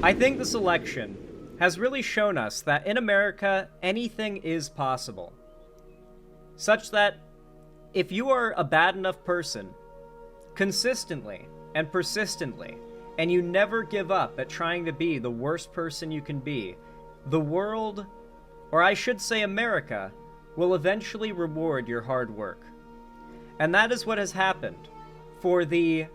I think this election has really shown us that in America, anything is possible. Such that if you are a bad enough person, consistently and persistently, and you never give up at trying to be the worst person you can be, the world, or I should say America, will eventually reward your hard work. And that is what has happened for the,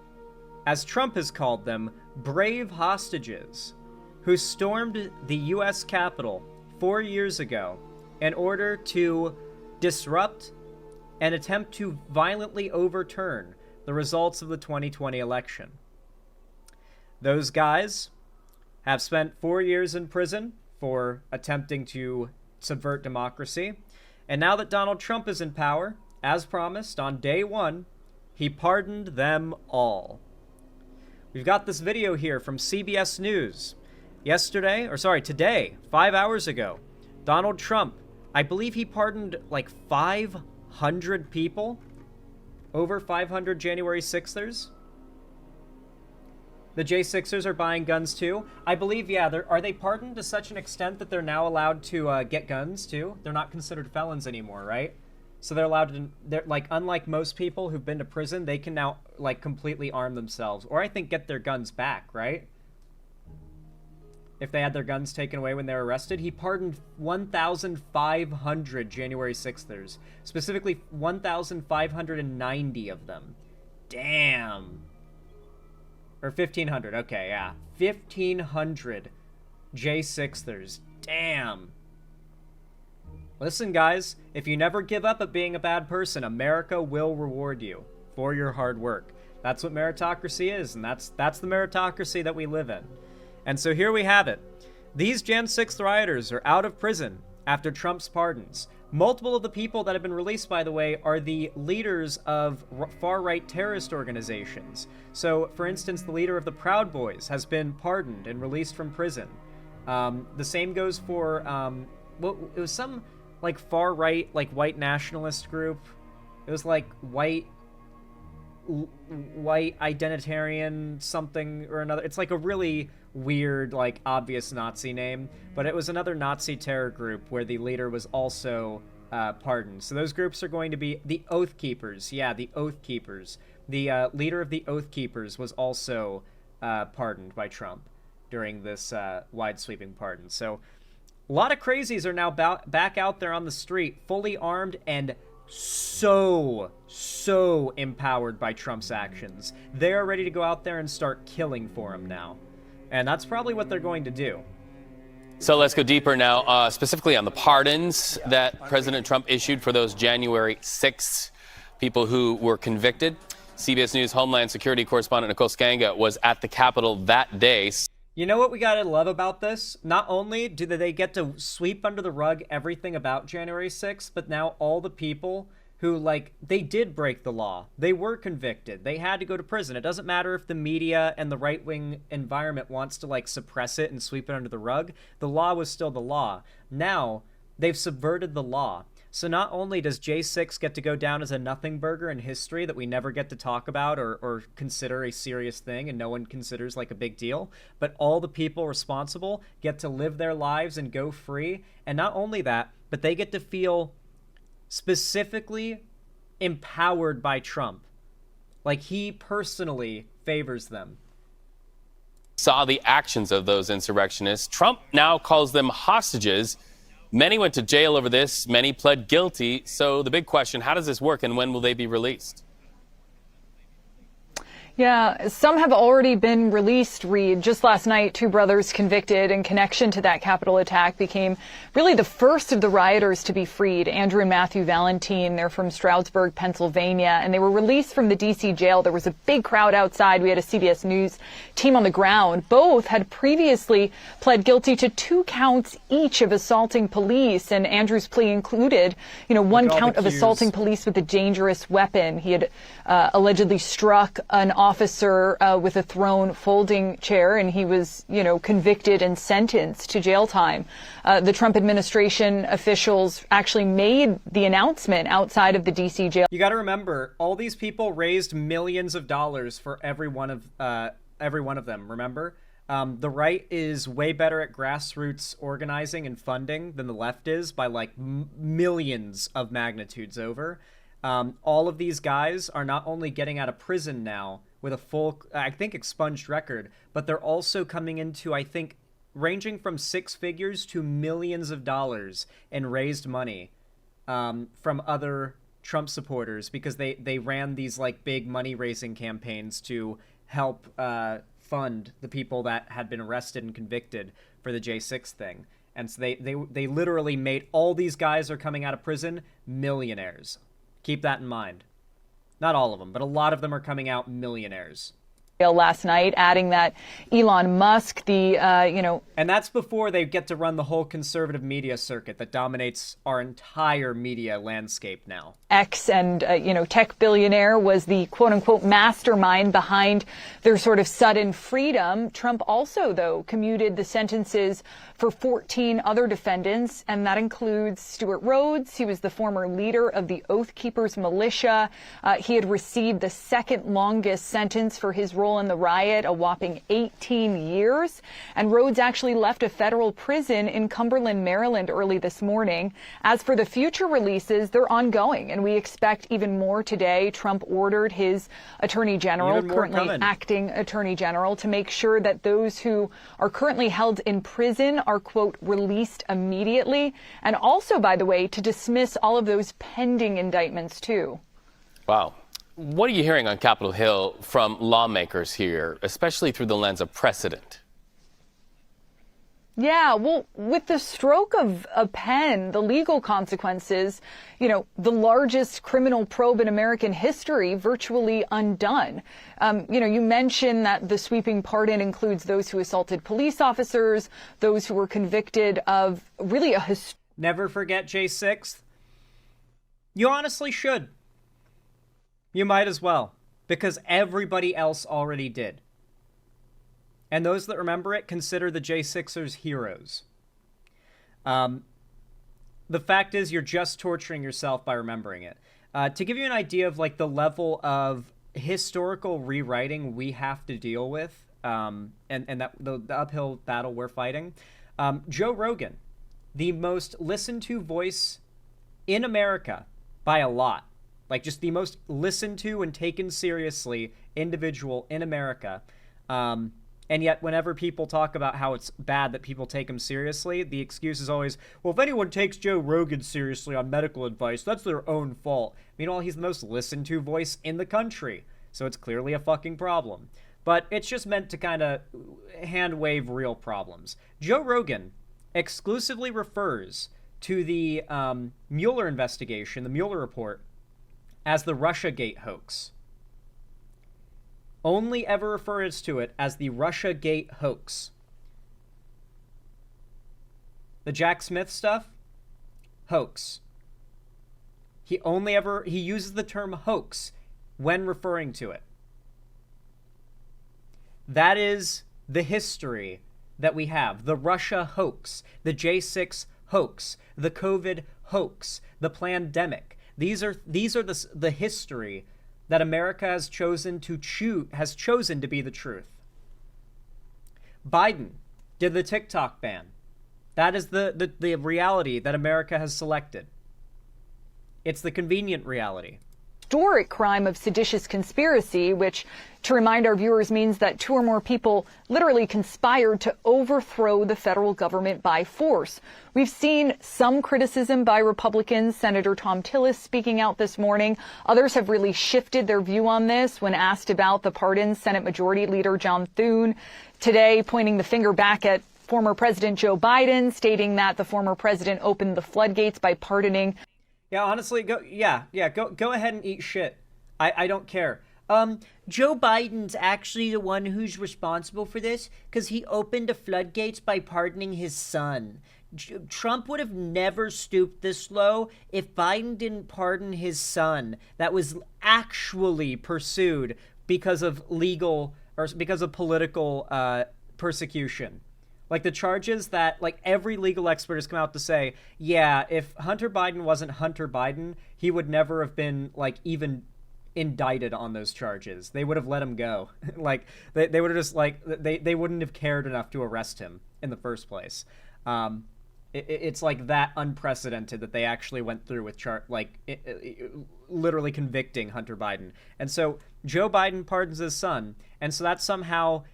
as Trump has called them, brave hostages who stormed the US Capitol 4 years ago in order to disrupt and attempt to violently overturn the results of the 2020 election. Those guys have spent 4 years in prison for attempting to subvert democracy, and now that Donald Trump is in power, as promised, on day one, he pardoned them all. We've got this video here from CBS News. Today, 5 hours ago, Donald Trump, I believe he pardoned like 500 people, over 500 January 6'ers. The J6'rs are buying guns too. I believe, yeah, are they pardoned to such an extent that they're now allowed to get guns too? They're not considered felons anymore, right? So they're allowed to, they're like, unlike most people who've been to prison, they can now like completely arm themselves, or I think get their guns back, right? If they had their guns taken away when they were arrested. He pardoned 1,500 January 6'ers, specifically 1,590 of them. Damn. Or 1,500, okay, yeah. 1,500 J6'ers. Damn. Listen, guys, if you never give up at being a bad person, America will reward you for your hard work. That's what meritocracy is, and that's the meritocracy that we live in. And so here we have it. These Jan 6th rioters are out of prison after Trump's pardons. Multiple of the people that have been released, by the way, are the leaders of far-right terrorist organizations. So, for instance, the leader of the Proud Boys has been pardoned and released from prison. The same goes for, it was some, like, far-right, like, white nationalist group. It was, like, white identitarian something or another. It's, like, a really weird, like, obvious Nazi name, but it was another Nazi terror group where the leader was also pardoned. So those groups are going to be the Oath Keepers. Yeah, the Oath Keepers. The leader of the Oath Keepers was also pardoned by Trump during this wide-sweeping pardon. So a lot of crazies are now back out there on the street, fully armed and so empowered by Trump's actions. They are ready to go out there and start killing for him now. And that's probably what they're going to do. So let's go deeper now, specifically on the pardons that President Trump issued for those January 6th people who were convicted. CBS News Homeland Security correspondent Nicole Skanga was at the Capitol that day. You know what we gotta love about this? Not only do they get to sweep under the rug everything about January 6th, but now all the people who, like, they did break the law. They were convicted. They had to go to prison. It doesn't matter if the media and the right-wing environment wants to, like, suppress it and sweep it under the rug. The law was still the law. Now, they've subverted the law. So not only does J6 get to go down as a nothing burger in history that we never get to talk about or consider a serious thing and no one considers like a big deal, but all the people responsible get to live their lives and go free. And not only that, but they get to feel specifically empowered by Trump. Like he personally favors them. Saw the actions of those insurrectionists. Trump now calls them hostages. Many went to jail over this. Many pled guilty. So the big question, how does this work and when will they be released? Yeah, some have already been released, Reed. Just last night, two brothers convicted in connection to that Capitol attack became really the first of the rioters to be freed. Andrew and Matthew Valentine, they're from Stroudsburg, Pennsylvania, and they were released from the D.C. jail. There was a big crowd outside. We had a CBS News team on the ground. Both had previously pled guilty to 2 counts each of assaulting police, and Andrew's plea included, one count of assaulting police with a dangerous weapon. He had allegedly struck an officer with a thrown folding chair, and he was, convicted and sentenced to jail time. The Trump administration officials actually made the announcement outside of the D.C. jail. You got to remember, all these people raised millions of dollars for every one of them. Remember, The right is way better at grassroots organizing and funding than the left is by like millions of magnitudes over. All of these guys are not only getting out of prison now with a full, I think, expunged record, but they're also coming into, I think, ranging from six figures to millions of dollars in raised money from other Trump supporters because they ran these like big money raising campaigns to help fund the people that had been arrested and convicted for the J6 thing. And so they literally made all these guys are coming out of prison millionaires. Keep that in mind. Not all of them, but a lot of them are coming out millionaires. Last night, adding that Elon Musk, And that's before they get to run the whole conservative media circuit that dominates our entire media landscape now. X and, tech billionaire was the quote-unquote mastermind behind their sort of sudden freedom. Trump also, though, commuted the sentences for 14 other defendants, and that includes Stewart Rhodes. He was the former leader of the Oath Keepers militia. He had received the second longest sentence for his role in the riot, a whopping 18 years. And Rhodes actually left a federal prison in Cumberland, Maryland early this morning. As for the future releases, they're ongoing, and we expect even more today. Trump ordered his attorney general, currently acting attorney general, to make sure that those who are currently held in prison are, quote, released immediately. And also, by the way, to dismiss all of those pending indictments, too. Wow. What are you hearing on Capitol Hill from lawmakers here, especially through the lens of precedent? Yeah, well, with the stroke of a pen, the legal consequences, the largest criminal probe in American history, virtually undone. You mentioned that the sweeping pardon includes those who assaulted police officers, those who were convicted of really a Never forget J6'rs. You honestly should. You might as well, because everybody else already did. And those that remember it consider the J6'rs heroes. The fact is, you're just torturing yourself by remembering it. To give you an idea of like the level of historical rewriting we have to deal with, and that the uphill battle we're fighting, Joe Rogan, the most listened to voice in America by a lot. Like, just the most listened to and taken seriously individual in America. And yet, whenever people talk about how it's bad that people take him seriously, the excuse is always, well, if anyone takes Joe Rogan seriously on medical advice, that's their own fault. Meanwhile, he's the most listened to voice in the country. So it's clearly a fucking problem. But it's just meant to kind of hand wave real problems. Joe Rogan exclusively refers to the Mueller investigation, the Mueller report, as the Russiagate hoax. Only ever refers to it as the Russiagate hoax. The Jack Smith stuff? Hoax. He uses the term hoax when referring to it. That is the history that we have. The Russia hoax, the J6 hoax, the COVID hoax, the plandemic. These are the history that America has chosen to be the truth. Biden did the TikTok ban. That is the reality that America has selected. It's the convenient reality. Historic crime of seditious conspiracy, which, to remind our viewers, means that two or more people literally conspired to overthrow the federal government by force. We've seen some criticism by Republicans, Senator Tom Tillis speaking out this morning. Others have really shifted their view on this when asked about the pardons. Senate Majority Leader John Thune today pointing the finger back at former President Joe Biden, stating that the former president opened the floodgates by pardoning. Yeah, honestly, go ahead and eat shit. I don't care. Joe Biden's actually the one who's responsible for this because he opened the floodgates by pardoning his son. Trump would have never stooped this low if Biden didn't pardon his son that was actually pursued because of political persecution. Like the charges that like every legal expert has come out to say, yeah, if Hunter Biden wasn't Hunter Biden, he would never have been like even indicted on those charges. They would have let him go. Like they would have just like they wouldn't have cared enough to arrest him in the first place. It's like that unprecedented that they actually went through with literally convicting Hunter Biden. And so Joe Biden pardons his son, and so that's somehow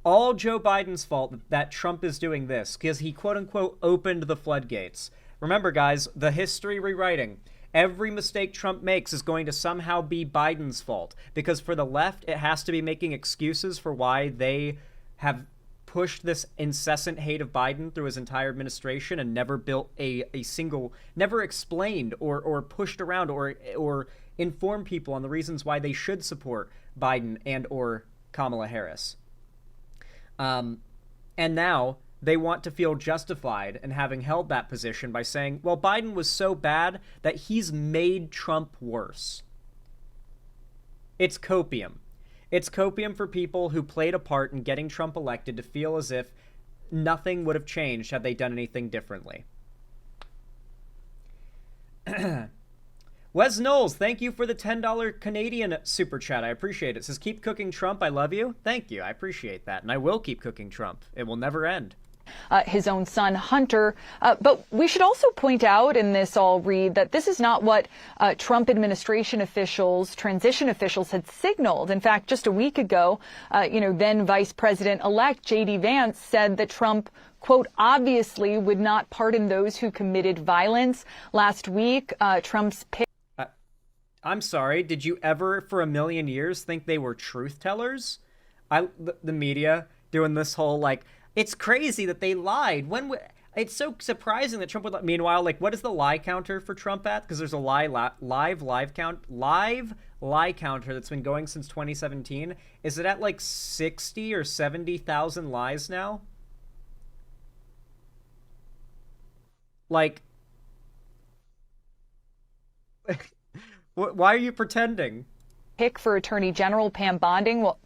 all Joe Biden's fault that Trump is doing this, because he quote unquote opened the floodgates. Remember, guys, the history rewriting. Every mistake Trump makes is going to somehow be Biden's fault, because for the left, it has to be making excuses for why they have pushed this incessant hate of Biden through his entire administration and never built a single, never explained or pushed around or informed people on the reasons why they should support Biden and or Kamala Harris. And now they want to feel justified in having held that position by saying, well, Biden was so bad that he's made Trump worse. It's copium. It's copium for people who played a part in getting Trump elected to feel as if nothing would have changed had they done anything differently. Wes Knowles, thank you for the $10 Canadian super chat. I appreciate it. It says, keep cooking Trump. I love you. Thank you. I appreciate that. And I will keep cooking Trump. It will never end. His own son, Hunter. But we should also point out in this all read that this is not what Trump administration officials, transition officials had signaled. In fact, just a week ago, then Vice President-elect J.D. Vance said that Trump, quote, obviously would not pardon those who committed violence. Last week, Trump's pick. I'm sorry, did you ever for a million years think they were truth tellers? The media doing this whole like, it's crazy that they lied. It's so surprising that Trump would. Meanwhile, like, what is the lie counter for Trump at? Because there's a live lie counter that's been going since 2017. Is it at like 60 or 70,000 lies now? Like, why are you pretending? Pick for Attorney General Pam Bondi, while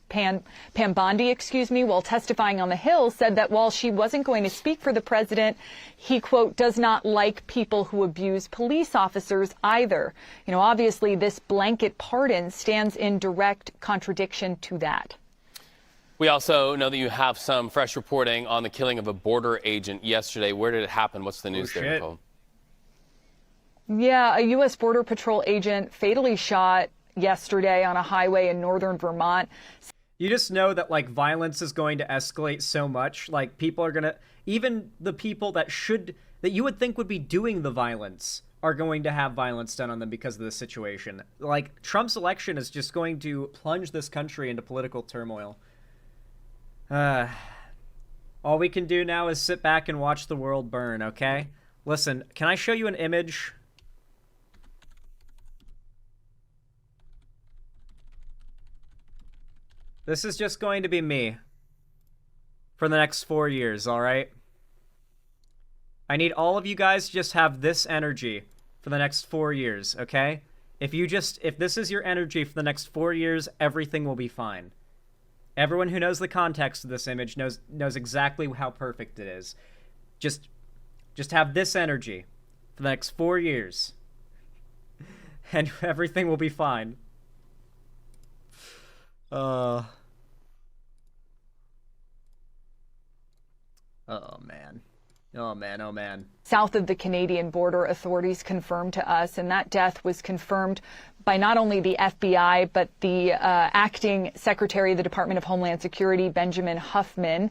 testifying on the Hill, said that while she wasn't going to speak for the president, he, quote, does not like people who abuse police officers either. Obviously, this blanket pardon stands in direct contradiction to that. We also know that you have some fresh reporting on the killing of a border agent yesterday. Where did it happen? What's the news there, Nicole? Yeah, a U.S. Border Patrol agent fatally shot yesterday on a highway in northern Vermont. You just know that like violence is going to escalate so much. Like people are gonna, even the people that you would think would be doing the violence are going to have violence done on them because of this situation. Like Trump's election is just going to plunge this country into political turmoil. All we can do now is sit back and watch the world burn, okay? Listen, can I show you an image? This is just going to be me for the next 4 years, all right? I need all of you guys to just have this energy for the next 4 years, okay? If this is your energy for the next 4 years, everything will be fine. Everyone who knows the context of this image knows exactly how perfect it is. Just have this energy for the next 4 years, and everything will be fine. Oh, man. Oh, man. Oh, man. South of the Canadian border, authorities confirmed to us, and that death was confirmed by not only the FBI, but the acting Secretary of the Department of Homeland Security, Benjamin Huffman,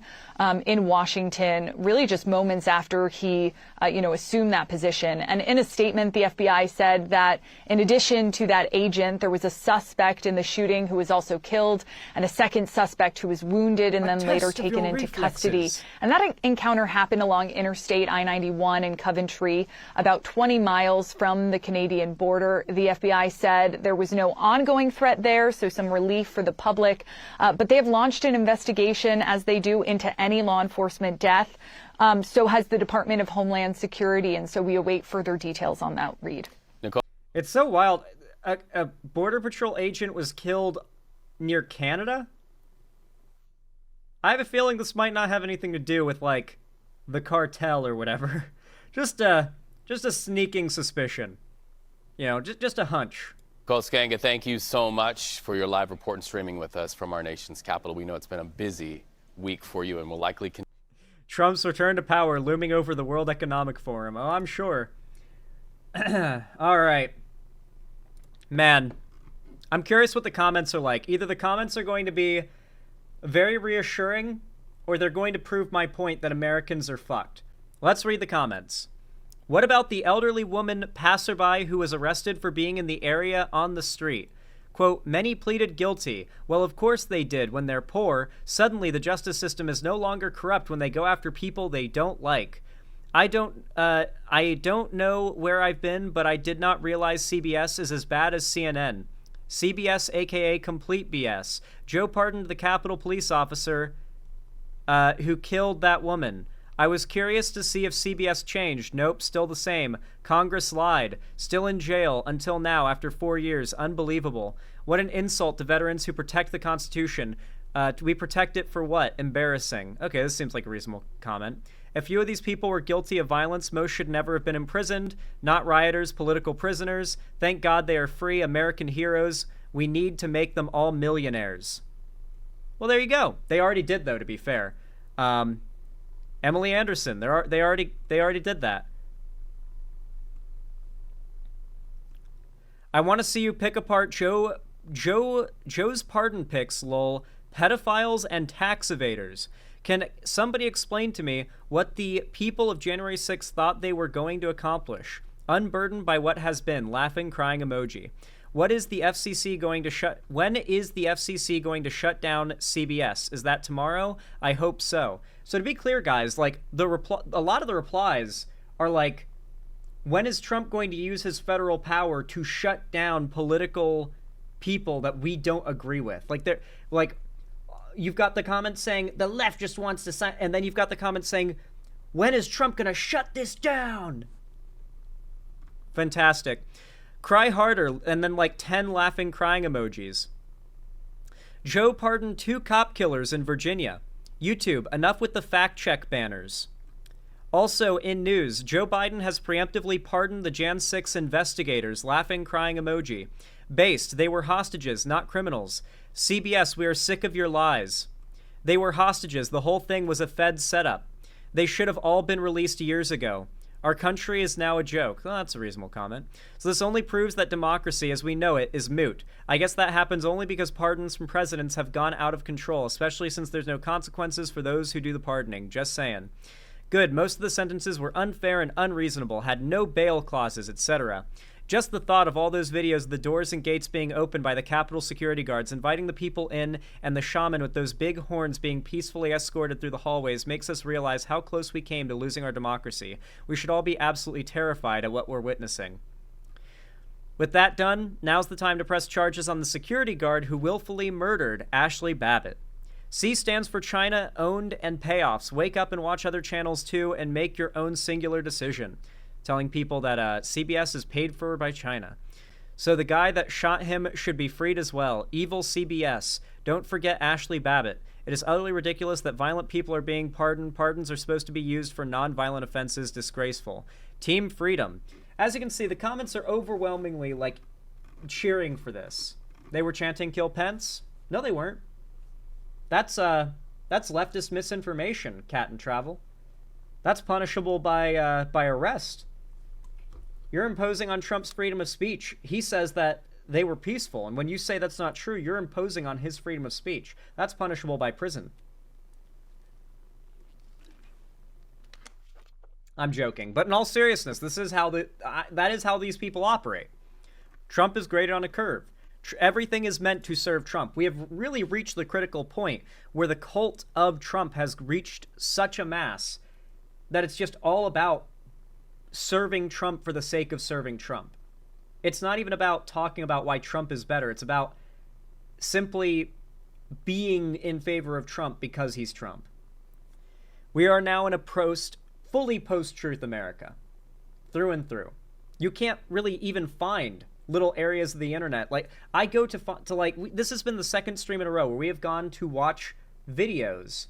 in Washington, really just moments after he, assumed that position. And in a statement, the FBI said that in addition to that agent, there was a suspect in the shooting who was also killed, and a second suspect who was wounded and then later taken into custody. And that encounter happened along Interstate I-91 in Coventry, about 20 miles from the Canadian border. The FBI said there was no ongoing threat there, so some relief for the public. But they have launched an investigation, as they do, into any law enforcement death. So has the Department of Homeland Security, and so we await further details on that, Reed. Nicole? It's so wild. A Border Patrol agent was killed near Canada? I have a feeling this might not have anything to do with, like, the cartel or whatever. Just a sneaking suspicion. Just a hunch. Cole Skanga, thank you so much for your live report and streaming with us from our nation's capital. We know it's been a busy week for you and will likely continue. Trump's return to power looming over the World Economic Forum. Oh, I'm sure. All right. Man, I'm curious what the comments are like. Either the comments are going to be very reassuring, or they're going to prove my point that Americans are fucked. Let's read the comments. What about the elderly woman passerby who was arrested for being in the area on the street? Quote, many pleaded guilty. Well, of course they did. When they're poor, suddenly the justice system is no longer corrupt when they go after people they don't like. I don't know where I've been, but I did not realize CBS is as bad as CNN. CBS, aka complete BS. Joe pardoned the Capitol police officer who killed that woman. I was curious to see if CBS changed. Nope, still the same. Congress lied. Still in jail until now after 4 years. Unbelievable. What an insult to veterans who protect the Constitution. We protect it for what? Embarrassing. Okay, this seems like a reasonable comment. A few of these people were guilty of violence. Most should never have been imprisoned. Not rioters, political prisoners. Thank God they are free, American heroes. We need to make them all millionaires. Well, there you go. They already did, though, to be fair. Emily Anderson, they already did that. I want to see you pick apart Joe's pardon picks, lol, pedophiles and tax evaders. Can somebody explain to me what the people of January 6th thought they were going to accomplish? Unburdened by what has been, laughing, crying emoji. When is the FCC going to shut down CBS? Is that tomorrow? I hope so. So to be clear, guys, like a lot of the replies are like, when is Trump going to use his federal power to shut down political people that we don't agree with? Like they're like, you've got the comments saying the left just wants to sign, and then you've got the comments saying, when is Trump going to shut this down? Fantastic. Cry harder, and then like 10 laughing crying emojis. Joe pardoned 2 cop killers in Virginia. YouTube, enough with the fact check banners. Also in news, Joe Biden has preemptively pardoned the Jan 6 investigators, laughing crying emoji. Based, they were hostages, not criminals. CBS, we are sick of your lies. They were hostages, the whole thing was a Fed setup. They should have all been released years ago. Our country is now a joke. Well, that's a reasonable comment. So this only proves that democracy as we know it is moot. I guess that happens only because pardons from presidents have gone out of control, especially since there's no consequences for those who do the pardoning. Just saying. Good, most of the sentences were unfair and unreasonable, had no bail clauses, etc. Just the thought of all those videos of the doors and gates being opened by the Capitol security guards, inviting the people in, and the shaman with those big horns being peacefully escorted through the hallways makes us realize how close we came to losing our democracy. We should all be absolutely terrified at what we're witnessing. With that done, now's the time to press charges on the security guard who willfully murdered Ashley Babbitt. C stands for China, owned, and payoffs. Wake up and watch other channels too, and make your own singular decision. Telling people that CBS is paid for by China. So the guy that shot him should be freed as well. Evil CBS. Don't forget Ashley Babbitt. It is utterly ridiculous that violent people are being pardoned. Pardons are supposed to be used for non-violent offenses. Disgraceful. Team Freedom. As you can see, the comments are overwhelmingly, like, cheering for this. They were chanting Kill Pence? No, they weren't. That's leftist misinformation, Cat and Travel. That's punishable by arrest. You're imposing on Trump's freedom of speech. He says that they were peaceful, and when you say that's not true, you're imposing on his freedom of speech. That's punishable by prison. I'm joking, but in all seriousness, this is how that is how these people operate. Trump is graded on a curve. Everything is meant to serve Trump. We have really reached the critical point where the cult of Trump has reached such a mass that it's just all about serving Trump for the sake of serving Trump. It's not even about talking about why Trump is better. It's about simply being in favor of Trump because he's Trump. We are now in a fully post-truth America, through and through. You can't really even find little areas of the internet. Like, I go this has been the second stream in a row where we have gone to watch videos,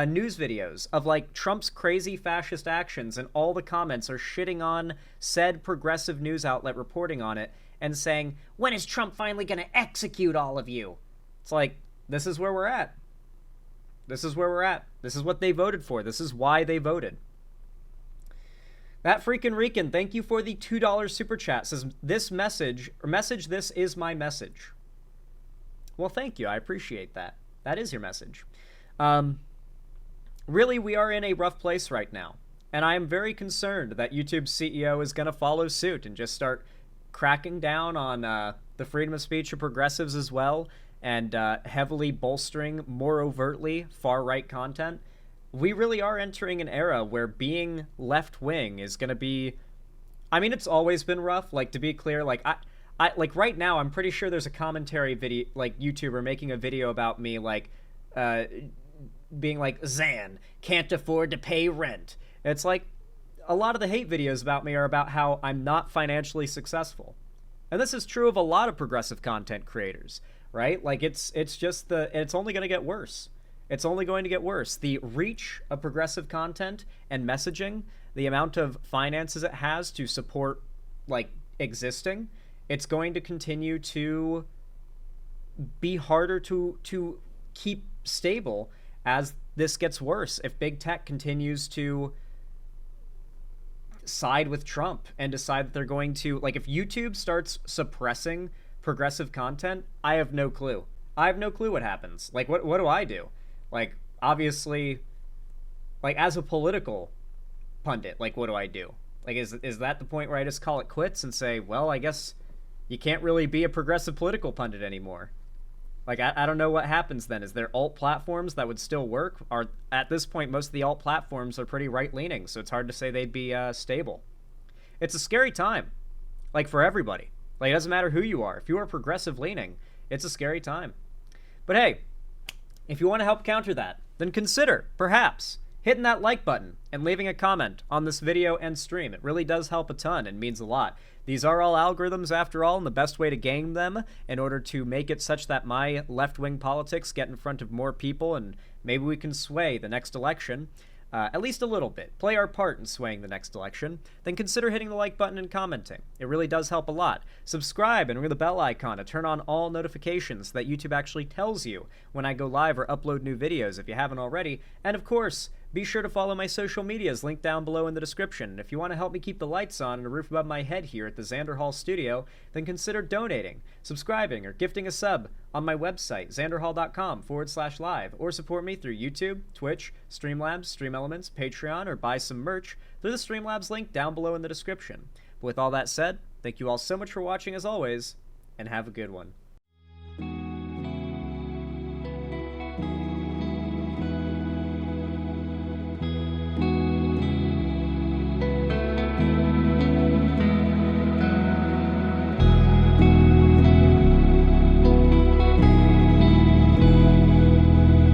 news videos of like Trump's crazy fascist actions, and all the comments are shitting on said progressive news outlet reporting on it, and saying, when is Trump finally going to execute all of you? It's like, this is where we're at. This is where we're at. This is what they voted for. This is why they voted. That freaking Rican, thank you for the $2 super chat. Says, this this is my message. Well, thank you. I appreciate that. That is your message. Really, we are in a rough place right now. And I am very concerned that YouTube's CEO is going to follow suit and just start cracking down on the freedom of speech of progressives as well, and heavily bolstering, more overtly, far-right content. We really are entering an era where being left-wing is going to be... I mean, it's always been rough. Like, to be clear, like, I like, right now, I'm pretty sure there's a commentary video, like, YouTuber making a video about me, like, being like, Zan, can't afford to pay rent. It's like, a lot of the hate videos about me are about how I'm not financially successful. And this is true of a lot of progressive content creators, right? Like, it's only going to get worse. It's only going to get worse. The reach of progressive content and messaging, the amount of finances it has to support, like, existing, it's going to continue to be harder to keep stable as this gets worse. If big tech continues to side with Trump and decide that they're going to, like, if YouTube starts suppressing progressive content, I have no clue. I have no clue what happens. Like, what do I do? Like, obviously, like, as a political pundit, like, what do I do? Like, is that the point where I just call it quits and say, well, I guess you can't really be a progressive political pundit anymore? Like, I don't know what happens then. Is there alt platforms that would still work? Or at this point, most of the alt platforms are pretty right-leaning, so it's hard to say they'd be stable. It's a scary time, like, for everybody. Like, it doesn't matter who you are. If you are progressive-leaning, it's a scary time. But hey, if you want to help counter that, then consider, perhaps, hitting that like button and leaving a comment on this video and stream. It really does help a ton and means a lot. These are all algorithms, after all, and the best way to game them in order to make it such that my left-wing politics get in front of more people, and maybe we can sway the next election, at least a little bit, play our part in swaying the next election, then consider hitting the like button and commenting. It really does help a lot. Subscribe and ring the bell icon to turn on all notifications so that YouTube actually tells you when I go live or upload new videos if you haven't already. And of course, be sure to follow my social medias linked down below in the description. And if you want to help me keep the lights on and a roof above my head here at the Xander Hall studio, then consider donating, subscribing, or gifting a sub on my website, xanderhall.com/live, or support me through YouTube, Twitch, Streamlabs, Stream Elements, Patreon, or buy some merch through the Streamlabs link down below in the description. But with all that said, thank you all so much for watching as always, and have a good one.